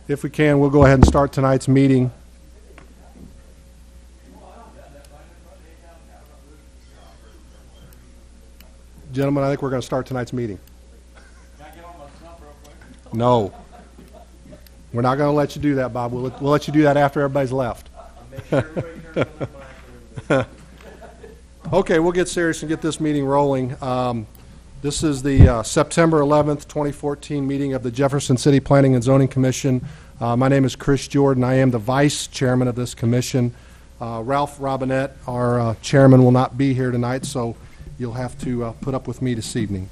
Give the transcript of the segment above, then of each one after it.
If we can, we'll go ahead and start tonight's meeting. Gentlemen, I think we're going to start tonight's meeting. No. We're not going to let you do that, Bob. We'll let you do that after everybody's left. Okay, we'll get serious and get this meeting rolling. This is the September 11th, 2014 meeting of the Jefferson City Planning and Zoning Commission. My name is Chris Jordan. I am the Vice Chairman of this commission. Ralph Robinette, our chairman, will not be here tonight, so you'll have to put up with me this evening.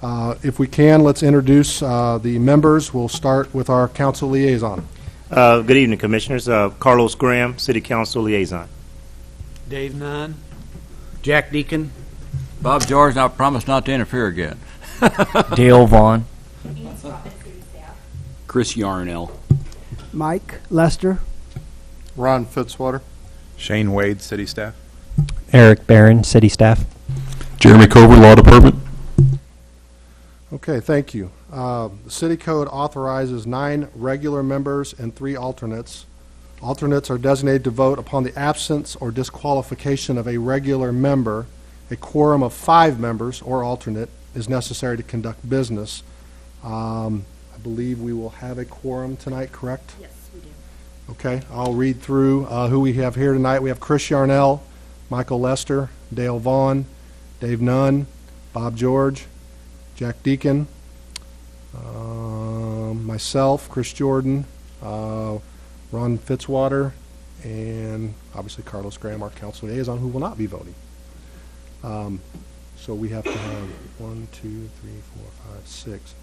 If we can, let's introduce the members. We'll start with our council liaison. Good evening, Commissioners. Carlos Graham, City Council Liaison. Dave Nunn. Jack Deacon. Bob George, and I promise not to interfere again. Dale Vaughn. Chris Yarnell. Mike Lester. Ron Fitzwater. Shane Wade, City Staff. Eric Barron, City Staff. Jeremy Cover, Law Department. Okay, thank you. The City Code authorizes 9 regular members and 3 alternates. Alternates are designated to vote upon the absence or disqualification of a regular member. A quorum of 5 members or alternate is necessary to conduct business. I believe we will have a quorum tonight, correct? Yes, we do. Okay, I'll read through who we have here tonight. We have Chris Yarnell, Michael Lester, Dale Vaughn, Dave Nunn, Bob George, Jack Deacon, myself, Chris Jordan, Ron Fitzwater, and obviously Carlos Graham, our council liaison, who will not be voting. So we have to have 1, 2, 3, 4, 5, 6.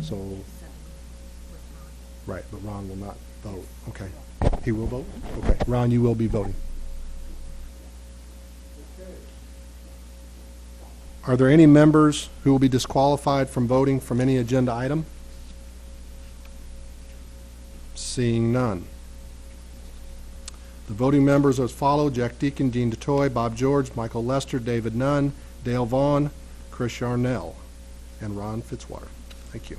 So, right, but Ron will not vote. Okay. He will vote? Okay. Ron, you will be voting. Are there any members who will be disqualified from voting from any agenda item? Seeing none. The voting members as follow: Jack Deacon, Jean DeToy, Bob George, Michael Lester, David Nunn, Dale Vaughn, Chris Yarnell, and Ron Fitzwater. Thank you.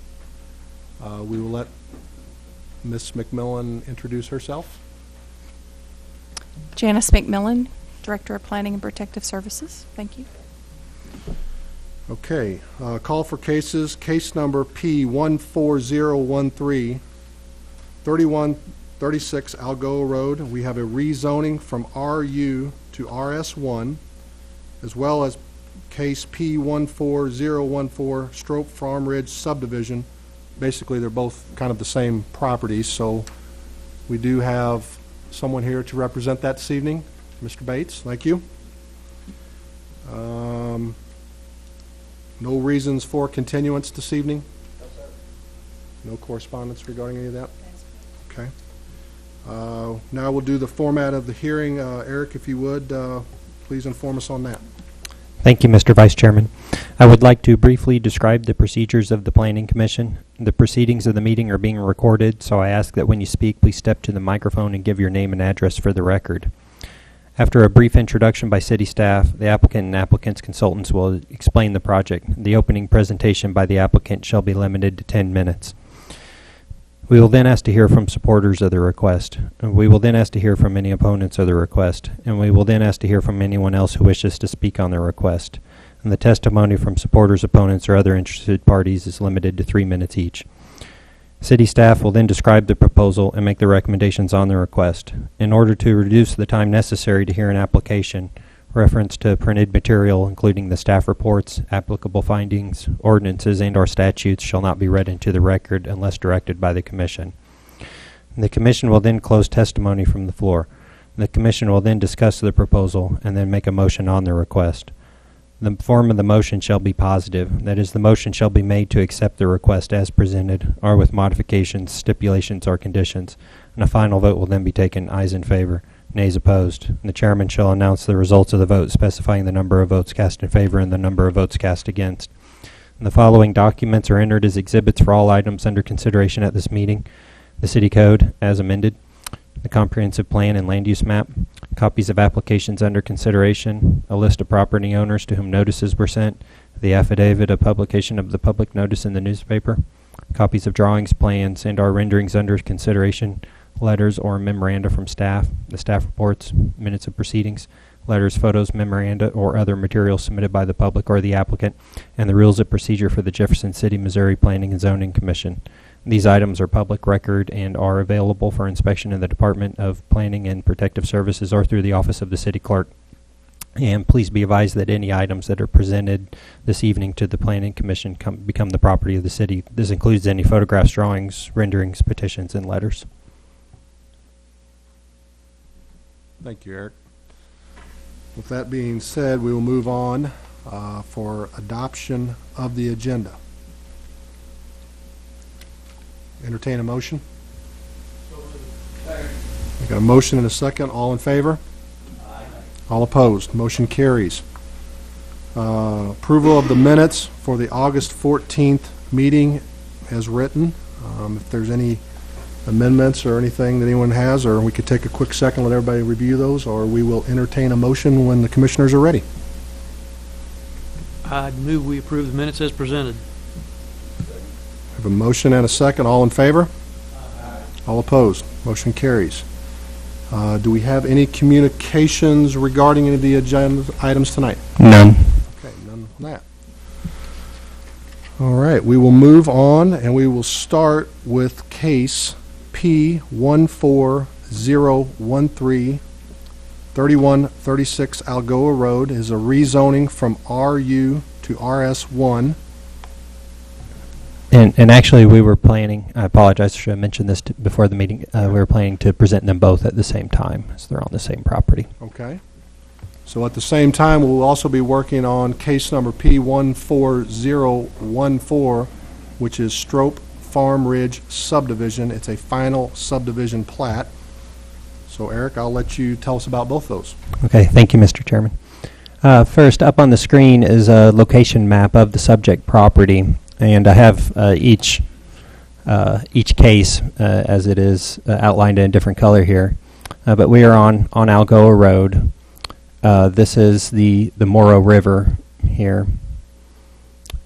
We will let Ms. McMillan introduce herself. Janice McMillan, Director of Planning and Protective Services. Thank you. Okay, call for cases. Case number P14013, 3136 Algoa Road. We have a rezoning from RU to RS1, as well as case P14014, Strope Farm Ridge subdivision. Basically, they're both kind of the same properties, so we do have someone here to represent that this evening. Mr. Bates, thank you. No reasons for continuance this evening? No correspondence regarding any of that? Okay. Now we'll do the format of the hearing. Eric, if you would, please inform us on that. Thank you, Mr. Vice Chairman. I would like to briefly describe the procedures of the Planning Commission. The proceedings of the meeting are being recorded, so I ask that when you speak, please step to the microphone and give your name and address for the record. After a brief introduction by city staff, the applicant and applicant's consultants will explain the project. The opening presentation by the applicant shall be limited to 10 minutes. We will then ask to hear from supporters of the request. We will then ask to hear from any opponents of the request. And we will then ask to hear from anyone else who wishes to speak on the request. And the testimony from supporters, opponents, or other interested parties is limited to 3 minutes each. City staff will then describe the proposal and make the recommendations on the request. In order to reduce the time necessary to hear an application, reference to printed material, including the staff reports, applicable findings, ordinances, and/or statutes, shall not be read into the record unless directed by the Commission. The Commission will then close testimony from the floor. The Commission will then discuss the proposal and then make a motion on the request. The form of the motion shall be positive. That is, the motion shall be made to accept the request as presented, or with modifications, stipulations, or conditions. And a final vote will then be taken: ayes in favor, nays opposed. And the chairman shall announce the results of the vote, specifying the number of votes cast in favor and the number of votes cast against. And the following documents are entered as exhibits for all items under consideration at this meeting: the City Code as amended, the Comprehensive Plan and Land Use Map, copies of applications under consideration, a list of property owners to whom notices were sent, the affidavit of publication of the public notice in the newspaper, Copies of drawings, plans, and/or renderings under consideration, letters or memoranda from staff, the staff reports, minutes of proceedings, letters, photos, memoranda, or other materials submitted by the public or the applicant, and the rules of procedure for the Jefferson City, Missouri Planning and Zoning Commission. These items are public record and are available for inspection in the Department of Planning and Protective Services or through the Office of the City Clerk. And please be advised that any items that are presented this evening to the Planning Commission become the property of the city. This includes any photographs, drawings, renderings, petitions, and letters. Thank you, Eric. With that being said, we will move on for adoption of the agenda. Entertain a motion. I got a motion and a second. All in favor? Aye. All opposed? Motion carries. Approval of the minutes for the August 14th meeting as written. If there's any amendments or anything that anyone has, or we could take a quick second, let everybody review those, or we will entertain a motion when the commissioners are ready. I'd move we approve the minutes as presented. I have a motion and a second. All in favor? Aye. All opposed? Motion carries. Do we have any communications regarding any of the agenda items tonight? None. Okay, none on that. All right, we will move on, and we will start with case P14013, 3136 Algoa Road. Is a rezoning from RU to RS1. And actually, we were planning, I apologize, I should have mentioned this before the meeting, we were planning to present them both at the same time, as they're on the same property. Okay. So at the same time, we'll also be working on case number P14014, which is Strope Farm Ridge subdivision. It's a final subdivision plat. So Eric, I'll let you tell us about both those. Okay, thank you, Mr. Chairman. First, up on the screen is a location map of the subject property, and I have each case as it is outlined in a different color here. But we are on Algoa Road. This is the Morrow River here,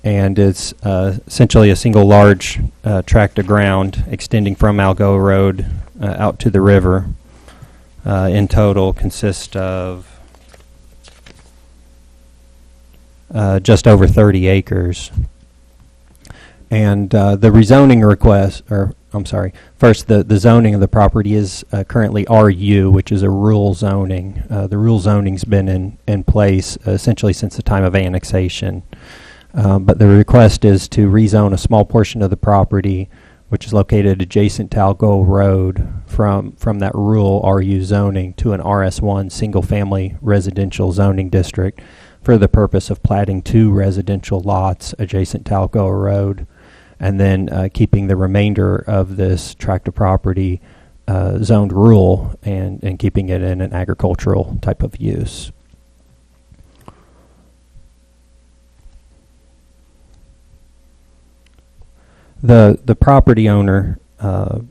and it's essentially a single large tract of ground extending from Algoa Road out to the river. In total consists of just over 30 acres. And the rezoning request, or I'm sorry, first the zoning of the property is currently RU, which is a rural zoning. The rural zoning's been in place essentially since the time of annexation. But the request is to rezone a small portion of the property, which is located adjacent to Algoa Road, from that rural RU zoning to an RS1 single-family residential zoning district for the purpose of platting 2 residential lots adjacent to Algoa Road, and then keeping the remainder of this tract of property zoned rural and keeping it in an agricultural type of use. The property owner, Mr.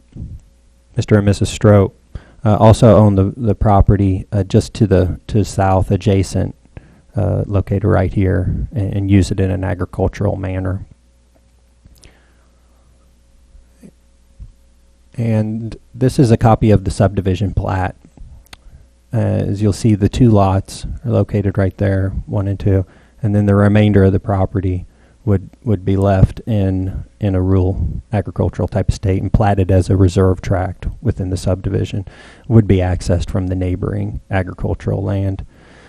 and Mrs. Strope, also own the property just to the south, adjacent, located right here, and use it in an agricultural manner. And this is a copy of the subdivision plat. As you'll see, the 2 lots are located right there, 1 and 2, and then the remainder of the property would be left in a rural agricultural type of state and platted as a reserve tract within the subdivision. Would be accessed from the neighboring agricultural land.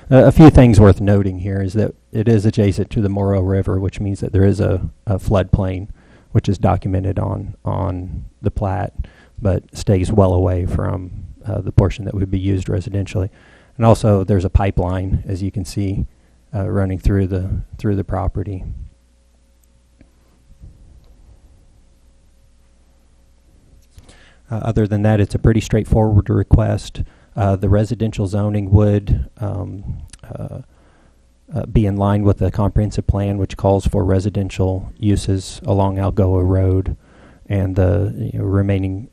A few things worth noting here is that it is adjacent to the Morrow River, which means that there is a floodplain, which is documented on the plat, but stays well away from the portion that would be used residentially. And also, there's a pipeline, as you can see, running through the property. Other than that, it's a pretty straightforward request. The residential zoning would be in line with the comprehensive plan, which calls for residential uses along Algoa Road, and the remaining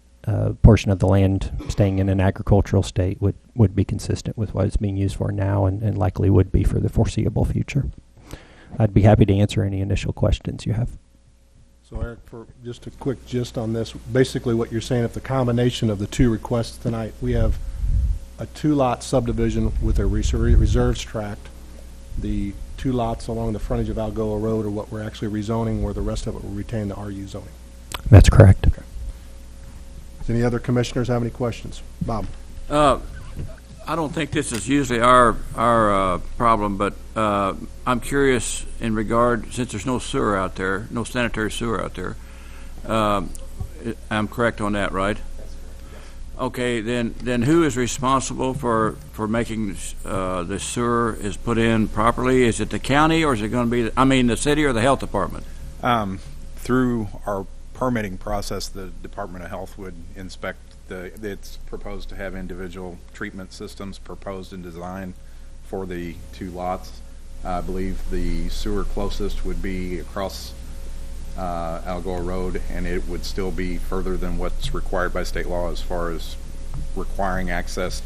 portion of the land staying in an agricultural state would be consistent with what it's being used for now, and likely would be for the foreseeable future. I'd be happy to answer any initial questions you have. So Eric, for just a quick gist on this, basically what you're saying, if the combination of the two requests tonight, we have a two-lot subdivision with a reserves tract. The two lots along the frontage of Algoa Road are what we're actually rezoning, where the rest of it will retain the RU zoning. That's correct. Okay. Does any other commissioners have any questions? Bob? I don't think this is usually our problem, but I'm curious in regard, since there's no sewer out there, no sanitary sewer out there. I'm correct on that, right? Okay, then who is responsible for making the sewer is put in properly? Is it the county, or is it going to be, the city or the health department? Through our permitting process, the Department of Health would inspect it's proposed to have individual treatment systems proposed and designed for the two lots. I believe the sewer closest would be across Algoa Road, and it would still be further than what's required by state law as far as requiring access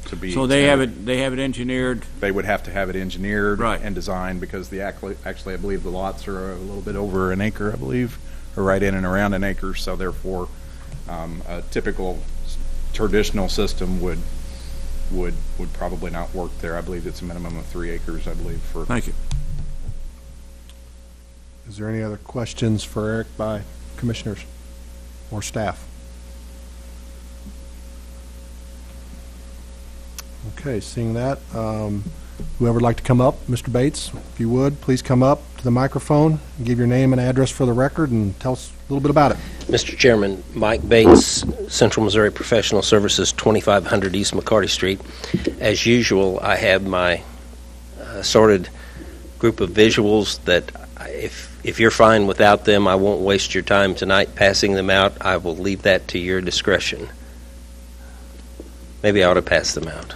to be. So they have it engineered. They would have to have it engineered Right. and designed, because actually I believe the lots are a little bit over an acre, I believe, or right in and around an acre. So therefore, a typical traditional system would probably not work there. I believe it's a minimum of 3 acres, I believe. Thank you. Is there any other questions for Eric by commissioners or staff? Okay, seeing that, whoever would like to come up, Mr. Bates, if you would, please come up to the microphone and give your name and address for the record and tell us a little bit about it. Mr. Chairman, Mike Bates, Central Missouri Professional Services, 2500 East McCarty Street. As usual, I have my sorted group of visuals that if you're fine without them, I won't waste your time tonight passing them out. I will leave that to your discretion. Maybe I ought to pass them out.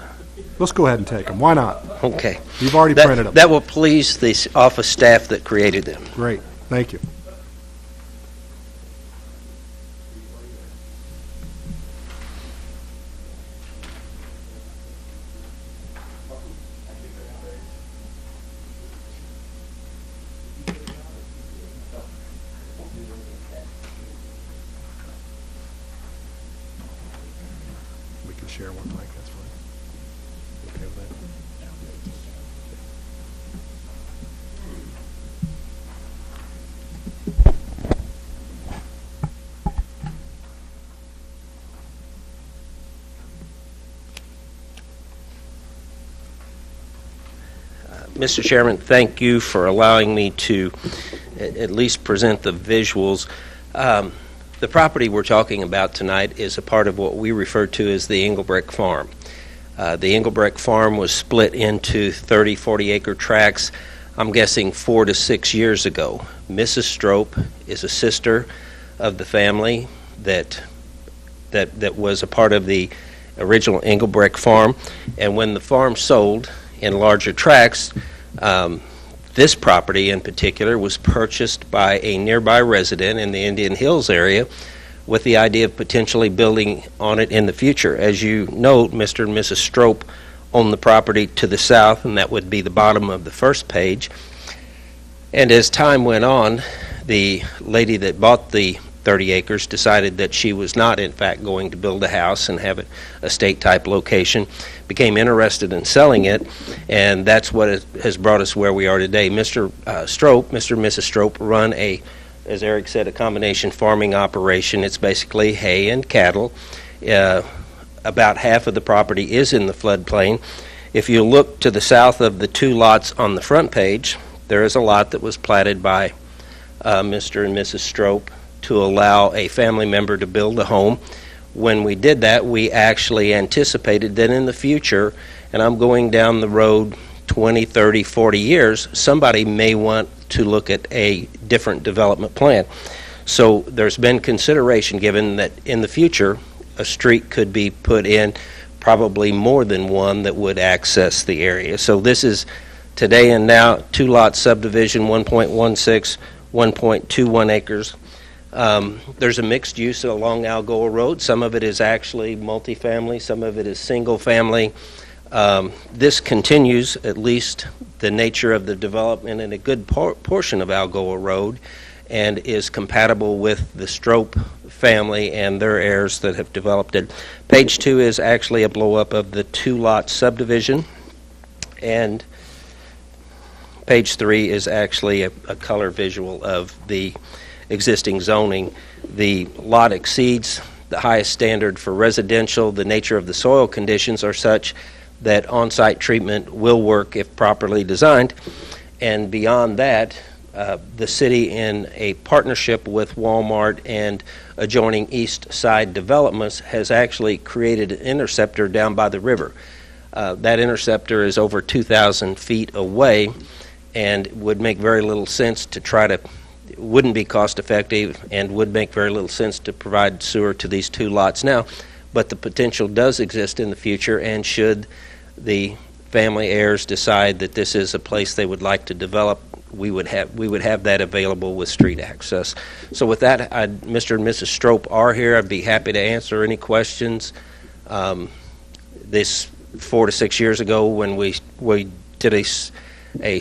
Let's go ahead and take them. Why not? Okay. You've already printed them. That will please the office staff that created them. Great. Thank you. We can share one mic, that's fine. Okay with that? Mr. Chairman, thank you for allowing me to at least present the visuals. The property we're talking about tonight is a part of what we refer to as the Engelbrecht Farm. The Engelbrecht Farm was split into 30, 40-acre tracts, I'm guessing 4 to 6 years ago. Mrs. Strope is a sister of the family that was a part of the original Engelbrecht Farm, and when the farm sold in larger tracts, this property in particular was purchased by a nearby resident in the Indian Hills area with the idea of potentially building on it in the future. As you note, Mr. and Mrs. Strope own the property to the south, and that would be the bottom of the first page. And as time went on, the lady that bought the 30 acres decided that she was not, in fact, going to build a house and have it a estate-type location, became interested in selling it, and that's what has brought us where we are today. Mr. Strope, Mr. and Mrs. Strope run as Eric said, a combination farming operation. It's basically hay and cattle. About half of the property is in the floodplain. If you look to the south of the two lots on the front page, there is a lot that was platted by Mr. and Mrs. Strope to allow a family member to build a home. When we did that, we actually anticipated that in the future, and I'm going down the road 20, 30, 40 years, somebody may want to look at a different development plan. So there's been consideration given that in the future, a street could be put in, probably more than one that would access the area. So this is today and now, two-lot subdivision, 1.16, 1.21 acres. There's a mixed use along Algoa Road. Some of it is actually multifamily, some of it is single family. This continues, at least the nature of the development in a good portion of Algoa Road, and is compatible with the Strope family and their heirs that have developed it. Page 2 is actually a blow-up of the two-lot subdivision, and page 3 is actually a color visual of the existing zoning. The lot exceeds the highest standard for residential. The nature of the soil conditions are such that on-site treatment will work if properly designed. And beyond that, the city, in a partnership with Walmart and adjoining East Side Developments, has actually created an interceptor down by the river. That interceptor is over 2,000 feet away and would make very little sense to try to, wouldn't be cost effective and would make very little sense to provide sewer to these two lots now. But the potential does exist in the future, and should the family heirs decide that this is a place they would like to develop, we would have that available with street access. So with that, Mr. and Mrs. Strope are here. I'd be happy to answer any questions. This 4 to 6 years ago, when we did a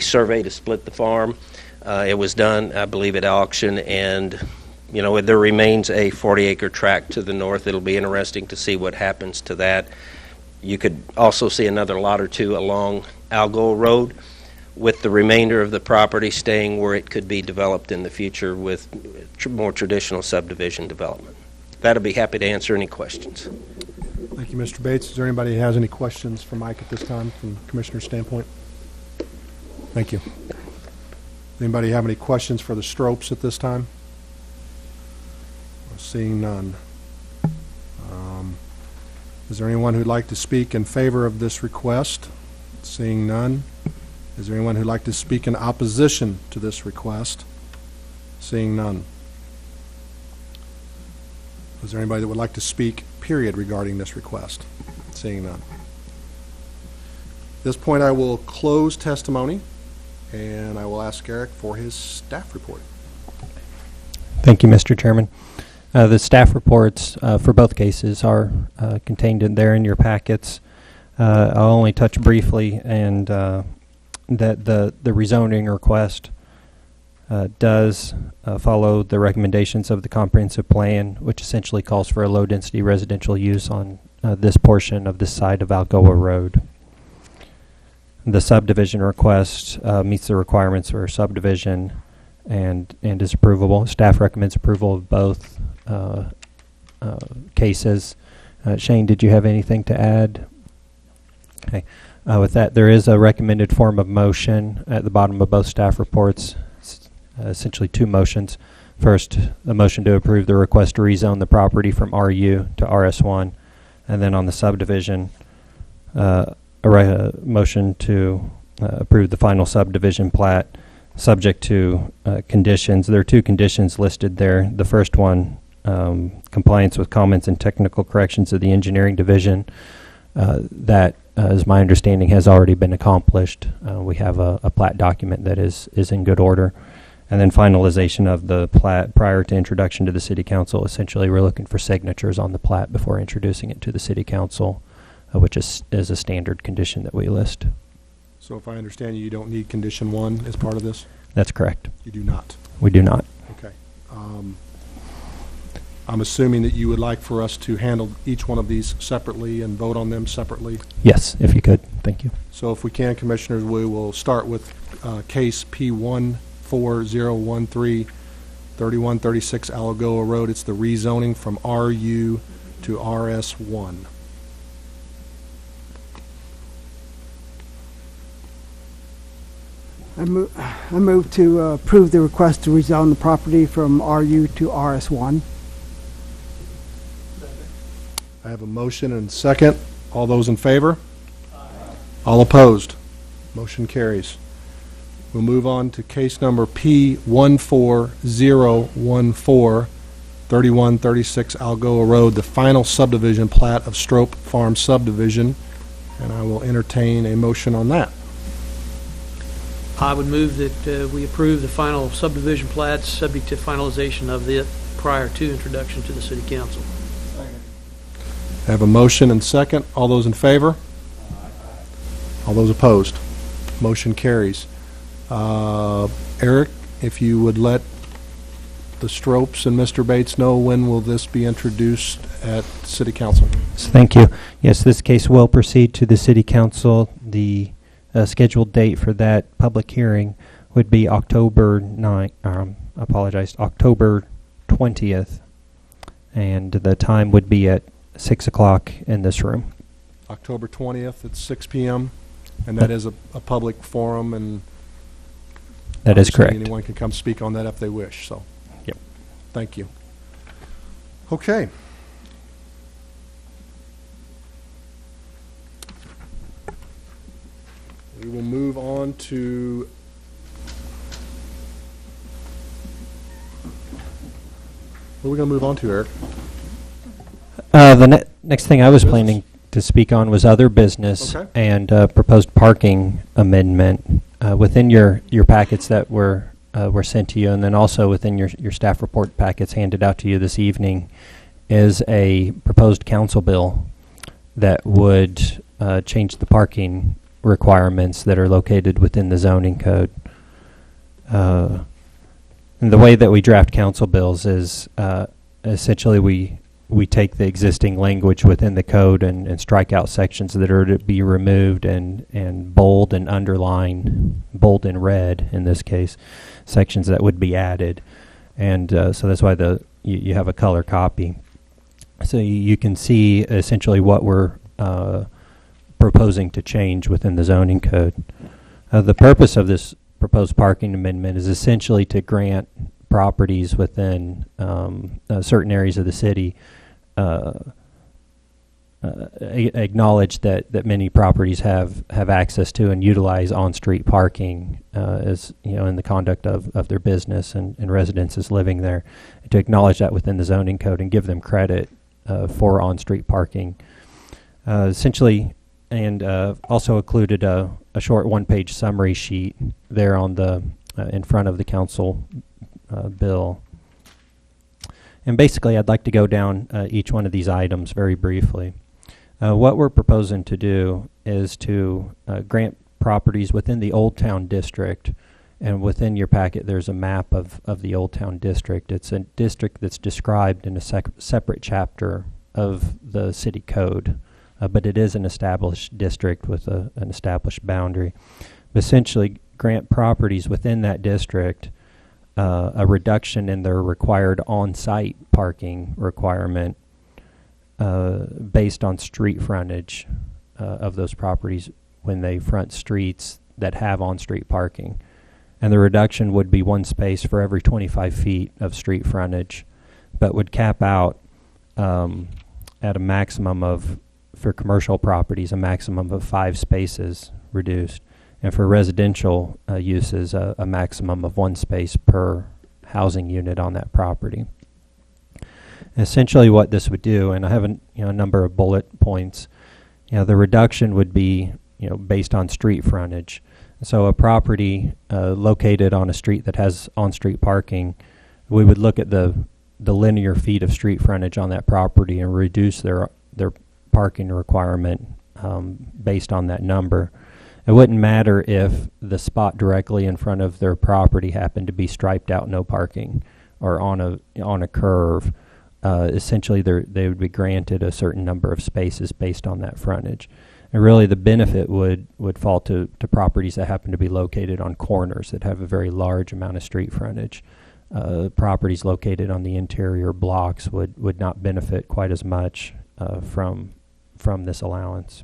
survey to split the farm, it was done, I believe, at auction, and there remains a 40-acre tract to the north. It'll be interesting to see what happens to that. You could also see another lot or two along Algoa Road, with the remainder of the property staying where it could be developed in the future with more traditional subdivision development. That'll be happy to answer any questions. Thank you, Mr. Bates. Is there anybody who has any questions for Mike at this time from the Commissioner's standpoint? Thank you. Anybody have any questions for the Stropes at this time? Seeing none. Is there anyone who'd like to speak in favor of this request? Seeing none. Is there anyone who'd like to speak in opposition to this request? Seeing none. Is there anybody that would like to speak, period, regarding this request? Seeing none. At this point, I will close testimony, and I will ask Eric for his staff report. Thank you, Mr. Chairman. The staff reports for both cases are contained in your packets. I'll only touch briefly and that the rezoning request does follow the recommendations of the comprehensive plan, which essentially calls for a low-density residential use on this portion of this side of Algoa Road. The subdivision request meets the requirements for subdivision and is approvable. Staff recommends approval of both cases. Shane, did you have anything to add? Okay. With that, there is a recommended form of motion at the bottom of both staff reports, essentially two motions. First, a motion to approve the request to rezone the property from RU to RS1, and then on the subdivision, a motion to approve the final subdivision plat subject to conditions. There are two conditions listed there. The first one, compliance with comments and technical corrections of the engineering division. That, as my understanding, has already been accomplished. We have a plat document that is in good order. And then finalization of the plat prior to introduction to the City Council. Essentially, we're looking for signatures on the plat before introducing it to the City Council, which is a standard condition that we list. So if I understand you don't need condition 1 as part of this? That's correct. You do not? We do not. Okay. I'm assuming that you would like for us to handle each one of these separately and vote on them separately? Yes, if you could. Thank you. So if we can, Commissioners, we will start with case P14013, 3136 Algoa Road. It's the rezoning from RU to RS1. I move to approve the request to rezone the property from RU to RS1. I have a motion and second. All those in favor? Aye. All opposed? Motion carries. We'll move on to case number P14014, 3136 Algoa Road, the final subdivision plat of Strope Farm subdivision, and I will entertain a motion on that. I would move that we approve the final subdivision plats subject to finalization of it prior to introduction to the City Council. I have a motion and second. All those in favor? All those opposed? Motion carries. Eric, if you would let the Stropes and Mr. Bates know when will this be introduced at City Council? Thank you. Yes, this case will proceed to the City Council. The scheduled date for that public hearing would be October 20th, and the time would be at 6 o'clock in this room. October 20th at 6 p.m., and that is a public forum, and that is obviously correct. anyone can come speak on that if they wish, so. Yep. Thank you. Okay. We will move on to what are we going to move on to, Eric? The next thing I was planning to speak on was other business Okay. and proposed parking amendment. Within your packets that were sent to you, and then also within your staff report packets handed out to you this evening, is a proposed council bill that would change the parking requirements that are located within the zoning code. And the way that we draft council bills is essentially we take the existing language within the code and strike out sections that are to be removed and bold and underline, bold and red in this case, sections that would be added. And so that's why you have a color copy. So you can see essentially what we're proposing to change within the zoning code. The purpose of this proposed parking amendment is essentially to grant properties within certain areas of the city acknowledge that many properties have access to and utilize on-street parking as in the conduct of their business and residences living there, and to acknowledge that within the zoning code and give them credit for on-street parking. Essentially, and also included a short one-page summary sheet there on the in front of the council bill. And basically, I'd like to go down each one of these items very briefly. What we're proposing to do is to grant properties within the Old Town District, and within your packet there's a map of the Old Town District. It's a district that's described in a separate chapter of the city code, but it is an established district with an established boundary. Essentially, grant properties within that district a reduction in their required on-site parking requirement based on street frontage of those properties when they front streets that have on-street parking. And the reduction would be 1 space for every 25 feet of street frontage, but would cap out at a maximum of, for commercial properties, a maximum of 5 spaces reduced. And for residential uses, a maximum of 1 space per housing unit on that property. Essentially what this would do, and I have a number of bullet points, the reduction would be based on street frontage. So a property located on a street that has on-street parking, we would look at the linear feet of street frontage on that property and reduce their parking requirement based on that number. It wouldn't matter if the spot directly in front of their property happened to be striped out no parking or on a curve. Essentially, they would be granted a certain number of spaces based on that frontage. And really, the benefit would fall to properties that happen to be located on corners that have a very large amount of street frontage. Properties located on the interior blocks would not benefit quite as much from this allowance.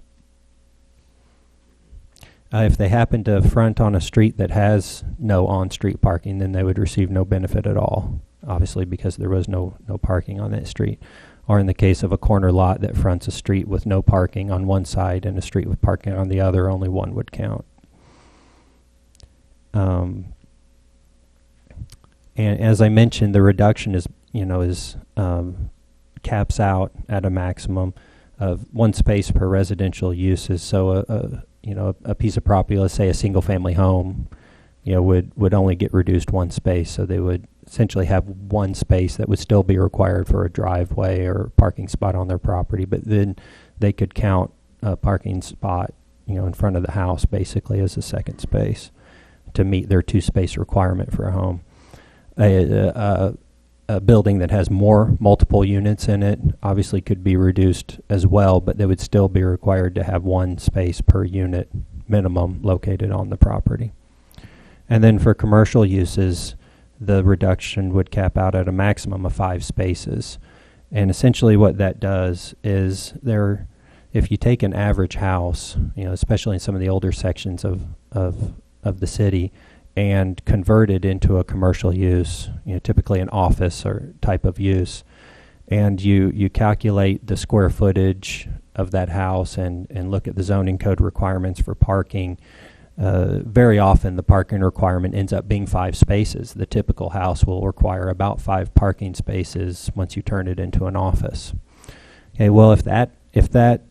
If they happen to front on a street that has no on-street parking, then they would receive no benefit at all, obviously because there was no parking on that street. Or in the case of a corner lot that fronts a street with no parking on one side and a street with parking on the other, only one would count. And as I mentioned, the reduction is caps out at a maximum of 1 space per residential uses. So a piece of property, let's say a single-family home, would only get reduced 1 space. So they would essentially have 1 space that would still be required for a driveway or parking spot on their property, but then they could count a parking spot, in front of the house basically as a second space to meet their 2-space requirement for a home. a building that has more multiple units in it obviously could be reduced as well, but they would still be required to have one space per unit minimum located on the property. And then for commercial uses, the reduction would cap out at a maximum of 5 spaces. And essentially what that does is if you take an average house, especially in some of the older sections of the city, and convert it into a commercial use, typically an office or type of use, and you calculate the square footage of that house and look at the zoning code requirements for parking, very often the parking requirement ends up being 5 spaces. The typical house will require about 5 parking spaces once you turn it into an office. Okay, well, if that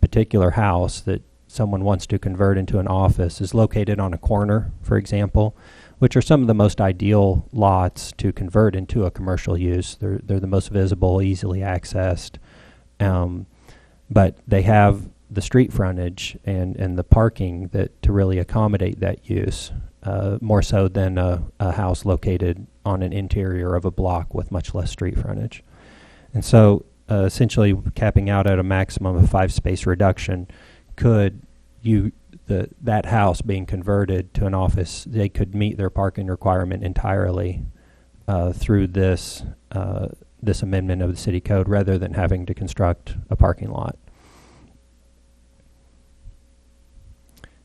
particular house that someone wants to convert into an office is located on a corner, for example, which are some of the most ideal lots to convert into a commercial use. They're the most visible, easily accessed, but they have the street frontage and the parking to really accommodate that use, more so than a house located on an interior of a block with much less street frontage. And so essentially capping out at a maximum of 5 space reduction that house being converted to an office, they could meet their parking requirement entirely through this amendment of the city code rather than having to construct a parking lot.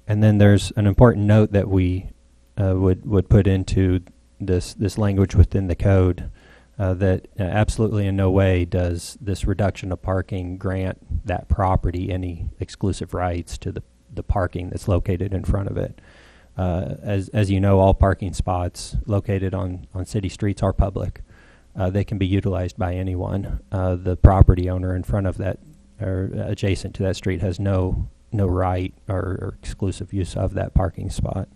And then there's an important note that we would put into this language within the code that absolutely in no way does this reduction of parking grant that property any exclusive rights to the parking that's located in front of it. As you know, all parking spots located on city streets are public. They can be utilized by anyone. The property owner in front of that or adjacent to that street has no right or exclusive use of that parking spot.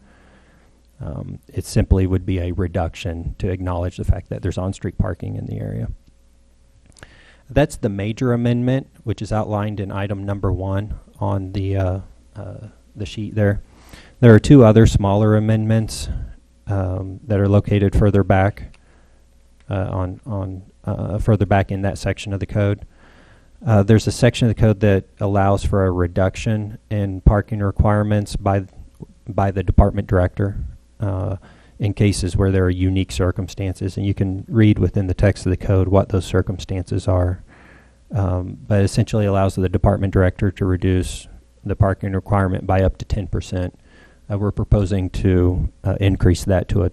It simply would be a reduction to acknowledge the fact that there's on-street parking in the area. That's the major amendment, which is outlined in item number 1 on the sheet there. There are 2 other smaller amendments that are located further back further back in that section of the code. There's a section of the code that allows for a reduction in parking requirements by the department director in cases where there are unique circumstances, and you can read within the text of the code what those circumstances are. But essentially allows the department director to reduce the parking requirement by up to 10%. We're proposing to increase that to a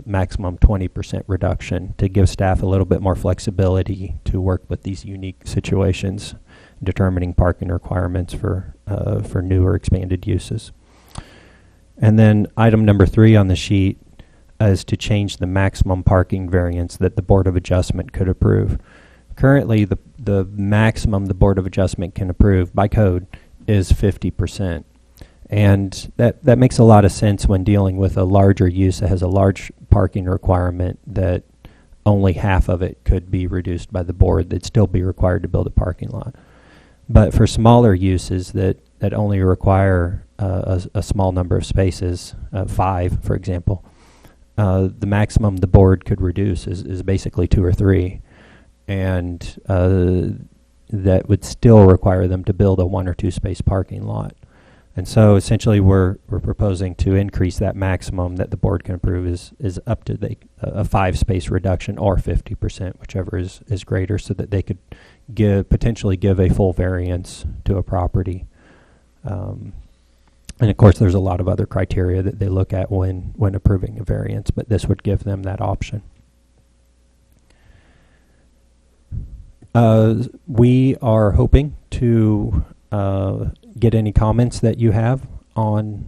maximum 20% reduction to give staff a little bit more flexibility to work with these unique situations, determining parking requirements for new or expanded uses. And then item number 3 on the sheet is to change the maximum parking variance that the Board of Adjustment could approve. Currently, the maximum the Board of Adjustment can approve by code is 50%. And that makes a lot of sense when dealing with a larger use that has a large parking requirement that only half of it could be reduced by the board. They'd still be required to build a parking lot. But for smaller uses that only require a small number of spaces, 5, for example, the maximum the board could reduce is basically 2 or 3. And that would still require them to build a 1 or 2 space parking lot. And so essentially we're proposing to increase that maximum that the board can approve is up to a 5 space reduction or 50%, whichever is greater, so that they could potentially give a full variance to a property. And of course there's a lot of other criteria that they look at when approving a variance, but this would give them that option. We are hoping to get any comments that you have on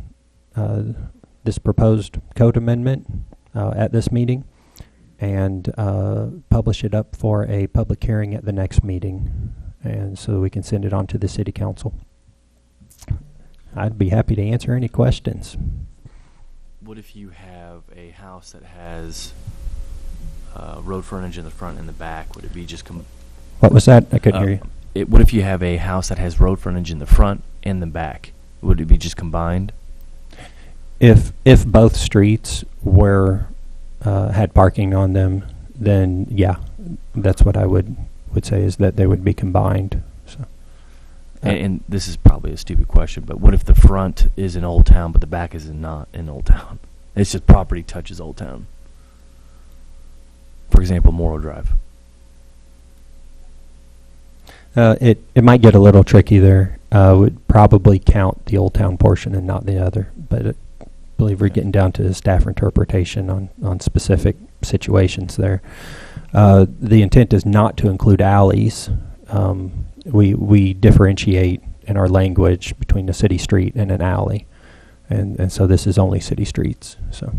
this proposed code amendment at this meeting and publish it up for a public hearing at the next meeting, and so we can send it on to the City Council. I'd be happy to answer any questions. What if you have a house that has road frontage in the front and the back? Would it be just what was that? I couldn't hear you. What if you have a house that has road frontage in the front and the back? Would it be just combined? If both streets had parking on them, then yeah, that's what I would say, is that they would be combined. So. And this is probably a stupid question, but what if the front is in Old Town, but the back is not in Old Town? It's just property touches Old Town. For example, Morrow Drive. It might get a little tricky there. Would probably count the Old Town portion and not the other, but I believe we're getting down to staff interpretation on specific situations there. The intent is not to include alleys. We differentiate in our language between a city street and an alley, and so this is only city streets. So,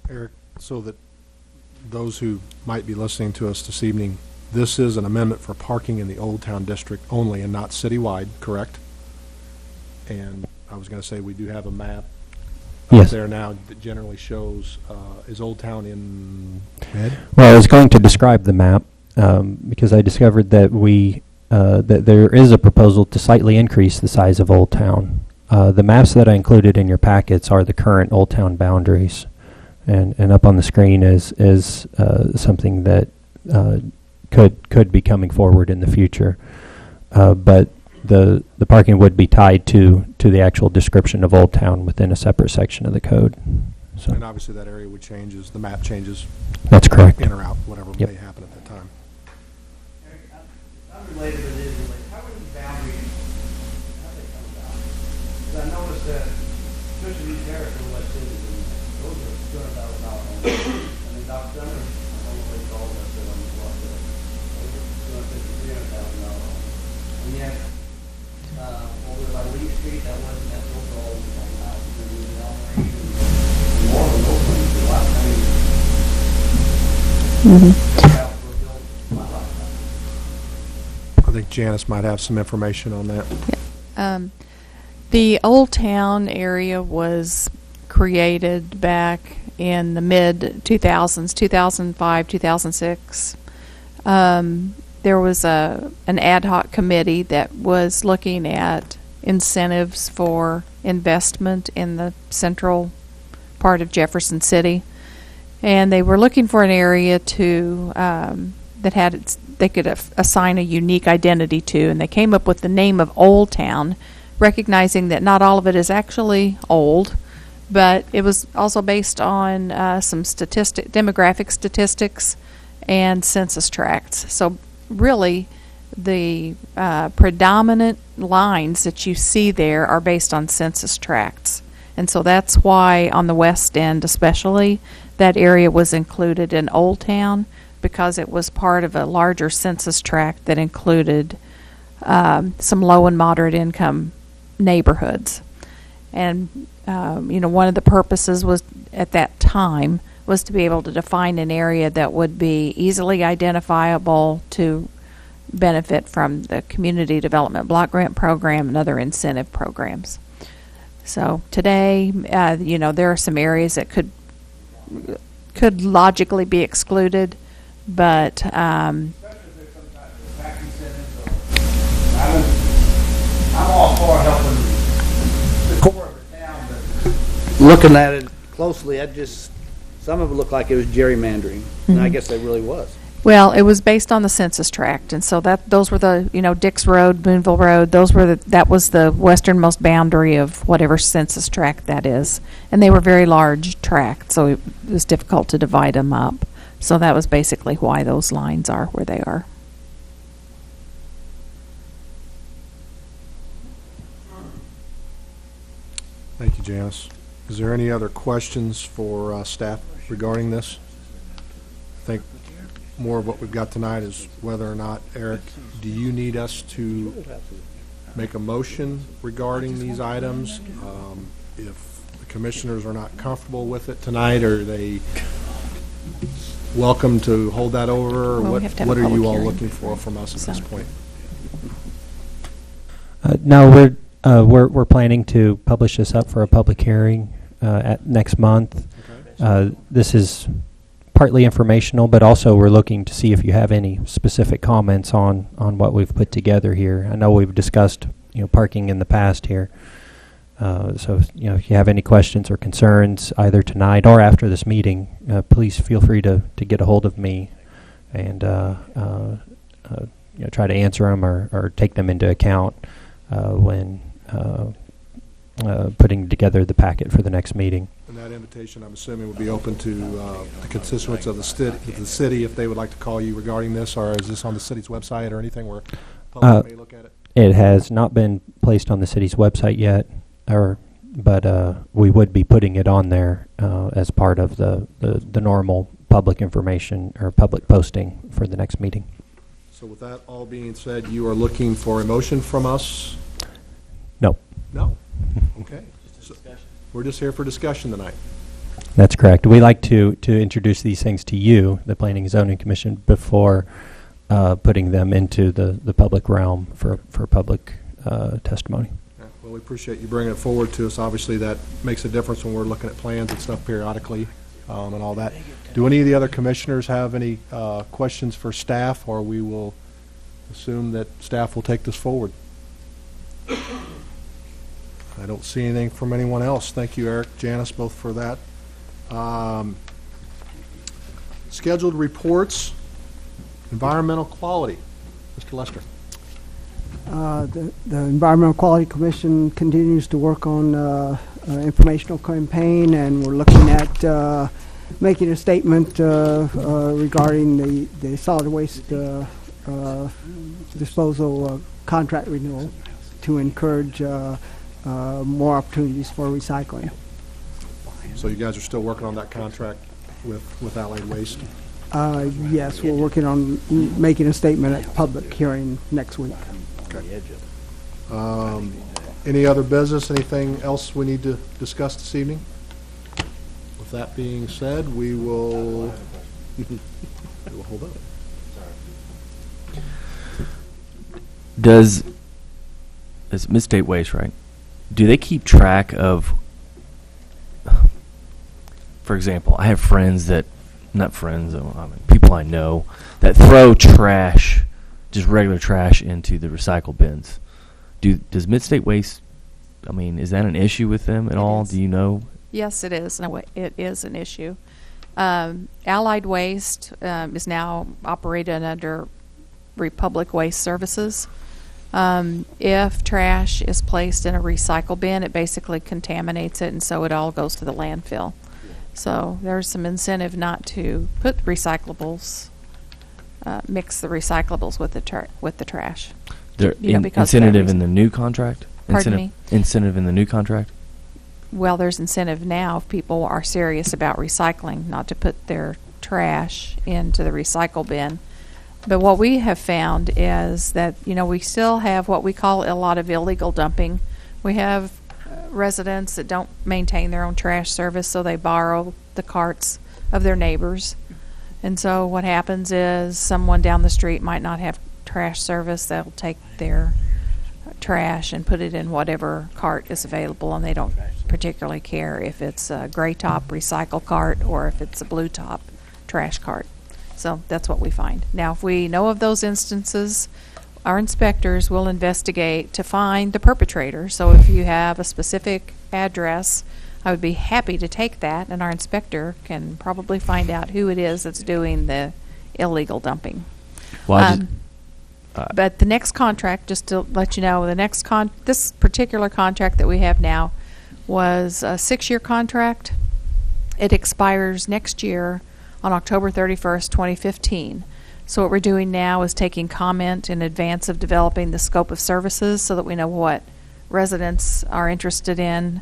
Eric, so that those who might be listening to us this evening, this is an amendment for parking in the Old Town District only and not citywide, correct? And I was going to say, we do have a map out there now that generally shows, is Old Town in red? Well, I was going to describe the map because I discovered that that there is a proposal to slightly increase the size of Old Town. The maps that I included in your packets are the current Old Town boundaries, and up on the screen is something that could be coming forward in the future, but the parking would be tied to the actual description of Old Town within a separate section of the code. So. And obviously that area would change as the map changes. That's correct. In or out, whatever may happen at that time. Unrelated, but it is related. How are these boundaries, how do they come about? Because I noticed that, especially these areas in West City, those are $200,000 homes. And in Dock Center, I don't know what they call that, but on the block there, those are $250,000, $300,000 homes. And yet, over by Lee Street, that wasn't that overall house. And then the Elm Range and more of those ones, the last time I think Janice might have some information on that. The Old Town area was created back in the mid-2000s, 2005, 2006. There was an ad hoc committee that was looking at incentives for investment in the central part of Jefferson City. And they were looking for an area to that had they could assign a unique identity to, and they came up with the name of Old Town, recognizing that not all of it is actually old, but it was also based on some demographic statistics and census tracts. So really, the predominant lines that you see there are based on census tracts. And so that's why on the west end especially, that area was included in Old Town, because it was part of a larger census tract that included some low and moderate income neighborhoods. And one of the purposes was at that time was to be able to define an area that would be easily identifiable to benefit from the Community Development Block Grant Program and other incentive programs. So today, there are some areas that could logically be excluded, but I'm all for helping the core of the town, but looking at it closely, some of it looked like it was gerrymandering, and I guess it really was. Well, it was based on the census tract, and so those were the Dix Road, Boonville Road. That was the westernmost boundary of whatever census tract that is, and they were very large tracts, so it was difficult to divide them up. So that was basically why those lines are where they are. Thank you, Janice. Is there any other questions for staff regarding this? I think more of what we've got tonight is whether or not, Eric, do you need us to make a motion regarding these items? If the commissioners are not comfortable with it tonight, are they welcome to hold that over? Or what are you all looking for from us at this point? No, we're planning to publish this up for a public hearing at next month. Okay. This is partly informational, but also we're looking to see if you have any specific comments on what we've put together here. I know we've discussed parking in the past here, So, if you have any questions or concerns, either tonight or after this meeting, please feel free to get a hold of me and try to answer them or take them into account when putting together the packet for the next meeting. And that invitation, I'm assuming, would be open to the constituents of the city if they would like to call you regarding this, or is this on the city's website or anything where public may look at it? It has not been placed on the city's website yet, but we would be putting it on there as part of the normal public information or public posting for the next meeting. So with that all being said, you are looking for a motion from us? No. No? Okay. So we're just here for discussion tonight. That's correct. We like to introduce these things to you, the Planning and Zoning Commission, before putting them into the public realm for public testimony. Yeah, well, we appreciate you bringing it forward to us. Obviously, that makes a difference when we're looking at plans and stuff periodically and all that. Do any of the other commissioners have any questions for staff, or we will assume that staff will take this forward? I don't see anything from anyone else. Thank you, Eric, Janice, both for that. Scheduled reports, environmental quality. Mr. Lester. The Environmental Quality Commission continues to work on informational campaign, and we're looking at making a statement regarding the solid waste disposal contract renewal to encourage more opportunities for recycling. So you guys are still working on that contract with Allied Waste? Yes, we're working on making a statement at public hearing next week. Okay. Any other business, anything else we need to discuss this evening? With that being said, we will hold up. It's Mid-State Waste, right? Do they keep track of, for example, I have friends that, not friends, people I know, that throw trash, just regular trash, into the recycle bins. Does Mid-State Waste, is that an issue with them at all? Do you know? Yes, it is. No, it is an issue. Allied Waste is now operated under Republic Waste Services. If trash is placed in a recycle bin, it basically contaminates it, and so it all goes to the landfill. So there's some incentive not to put recyclables, mix the recyclables with the trash. There incentive in the new contract? Pardon me? Incentive in the new contract? Well, there's incentive now if people are serious about recycling, not to put their trash into the recycle bin. But what we have found is that, we still have what we call a lot of illegal dumping. We have residents that don't maintain their own trash service, so they borrow the carts of their neighbors. And so what happens is someone down the street might not have trash service. They'll take their trash and put it in whatever cart is available, and they don't particularly care if it's a gray top recycle cart or if it's a blue top trash cart. So that's what we find. Now, if we know of those instances, our inspectors will investigate to find the perpetrator. So if you have a specific address, I would be happy to take that, and our inspector can probably find out who it is that's doing the illegal dumping. But the next contract, just to let you know, this particular contract that we have now was a 6-year contract. It expires next year on October 31st, 2015. So what we're doing now is taking comment in advance of developing the scope of services so that we know what residents are interested in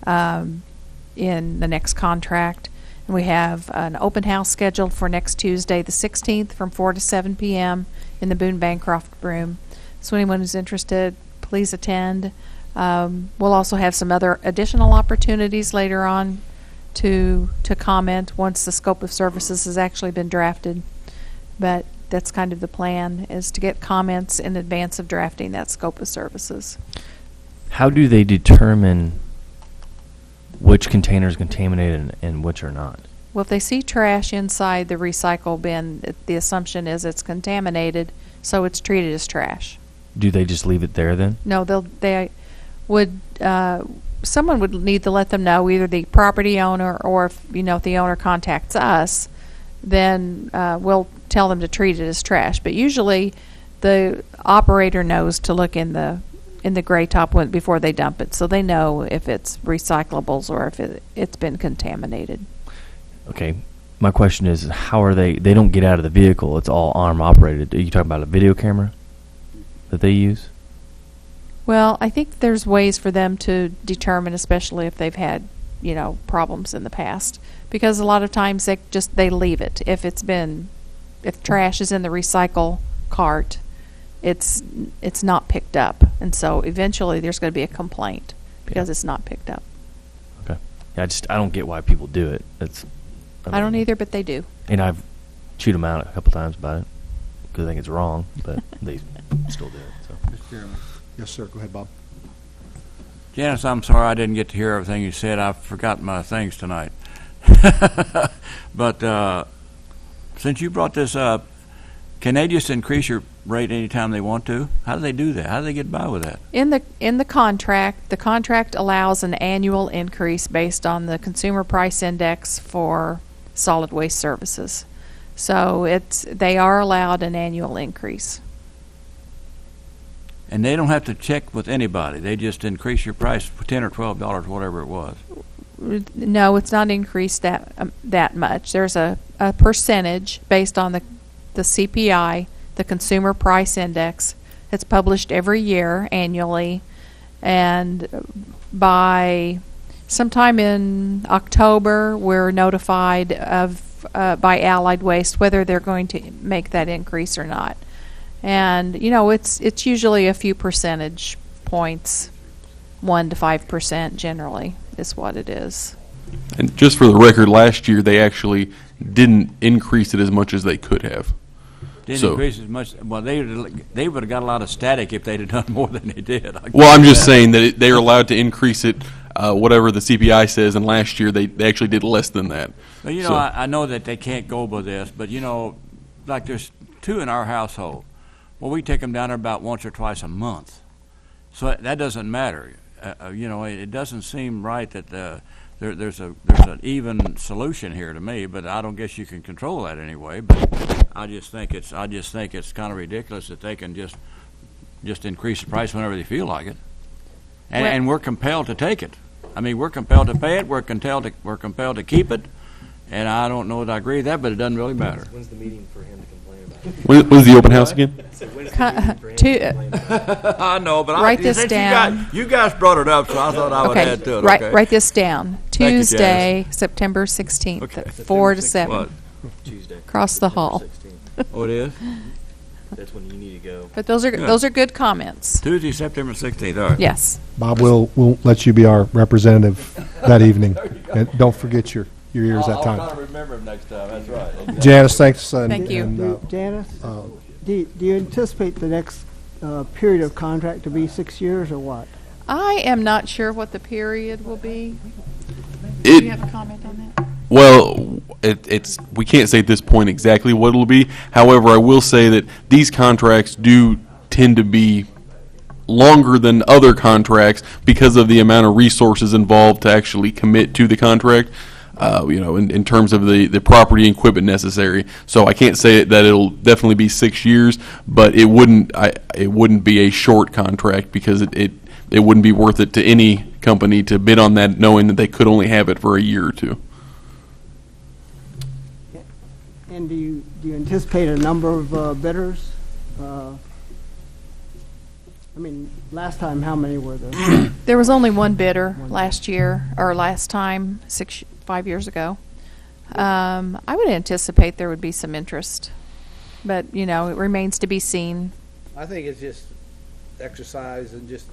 the next contract. And we have an open house scheduled for next Tuesday, the 16th, from 4 to 7 p.m. in the Boone Bancroft Room. So anyone who's interested, please attend. We'll also have some other additional opportunities later on to comment once the scope of services has actually been drafted. But that's kind of the plan, is to get comments in advance of drafting that scope of services. How do they determine which container is contaminated and which are not? Well, if they see trash inside the recycle bin, the assumption is it's contaminated, so it's treated as trash. Do they just leave it there then? No, they would someone would need to let them know, either the property owner or if, if the owner contacts us, then we'll tell them to treat it as trash. But usually the operator knows to look in the gray top one before they dump it, so they know if it's recyclables or if it's been contaminated. Okay. My question is, how are they don't get out of the vehicle. It's all arm operated. Are you talking about a video camera that they use? Well, I think there's ways for them to determine, especially if they've had, problems in the past, because a lot of times they leave it. If trash is in the recycle cart, it's not picked up, and so eventually there's going to be a complaint because it's not picked up. Okay. Yeah, I don't get why people do it. I don't either, but they do. And I've chewed them out a couple times about it because I think it's wrong, but they still do it. So. Mr. Chairman. Yes, sir. Go ahead, Bob. Janice, I'm sorry I didn't get to hear everything you said. I forgot my things tonight. But since you brought this up, can they just increase your rate anytime they want to? How do they do that? How do they get by with that? In the contract allows an annual increase based on the consumer price index for solid waste services. So they are allowed an annual increase. And they don't have to check with anybody. They just increase your price for $10 or $12, whatever it was. No, it's not increased that much. There's a percentage based on the CPI, the Consumer Price Index. It's published every year annually, and by sometime in October, we're notified by Allied Waste whether they're going to make that increase or not. And it's usually a few percentage points, 1 to 5% generally is what it is. And just for the record, last year they actually didn't increase it as much as they could have. Didn't increase as much. Well, they would have got a lot of static if they'd have done more than they did. Well, I'm just saying that they're allowed to increase it whatever the CPI says, and last year they actually did less than that. Well, I know that they can't go by this, but like there's 2 in our household. Well, we take them down there about once or twice a month, so that doesn't matter. It doesn't seem right that there's an even solution here to me, but I don't guess you can control that anyway. But I just think it's kind of ridiculous that they can just increase the price whenever they feel like it, and we're compelled to take it. I mean, we're compelled to pay it. We're compelled to keep it, and I don't know that I agree with that, but it doesn't really matter. When's the meeting for him to complain about it? When's the open house again? I know, but write this down. You guys brought it up, so I thought I would add to it. Write this down. Tuesday, September 16th, at 4 to 7. What? Tuesday. Across the hall. Oh, it is? That's when you need to go. But those are good comments. Tuesday, September 16th. All right. Yes. Bob, we'll let you be our representative that evening. And don't forget your ears that time. I'll try to remember him next time. That's right. Janice, thanks. Thank you. Janice, do you anticipate the next period of contract to be 6 years or what? I am not sure what the period will be. Do you have a comment on that? Well, we can't say at this point exactly what it'll be. However, I will say that these contracts do tend to be longer than other contracts because of the amount of resources involved to actually commit to the contract. In terms of the property and equipment necessary. So I can't say that it'll definitely be 6 years, but it wouldn't be a short contract because it wouldn't be worth it to any company to bid on that knowing that they could only have it for a year or two. And do you anticipate a number of bidders? Last time, how many were there? There was only one bidder last time, 5 years ago. I would anticipate there would be some interest, but it remains to be seen. I think it's just exercise and just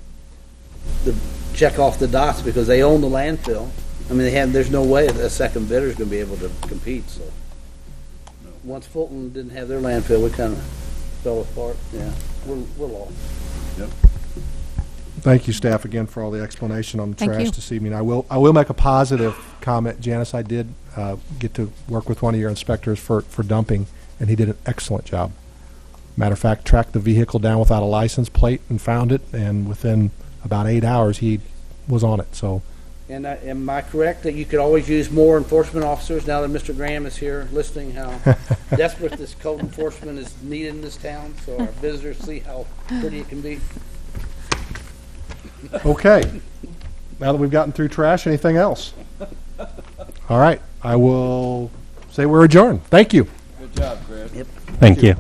to check off the dots because they own the landfill. I mean, there's no way a second bidder is going to be able to compete. So once Fulton didn't have their landfill, we kind of fell apart. Yeah, we're lost. Yep. Thank you, staff, again for all the explanation on the Thank trash you. this evening. I will make a positive comment. Janice, I did get to work with one of your inspectors for dumping, and he did an excellent job. Matter of fact, tracked the vehicle down without a license plate and found it, and within about 8 hours he was on it. So And am I correct that you could always use more enforcement officers now that Mr. Graham is here listening how desperate this code enforcement is needed in this town, so our visitors see how pretty it can be? okay. Now that we've gotten through trash, anything else? All right. I will say we're adjourned. Thank you. Good job, Chris. Thank you.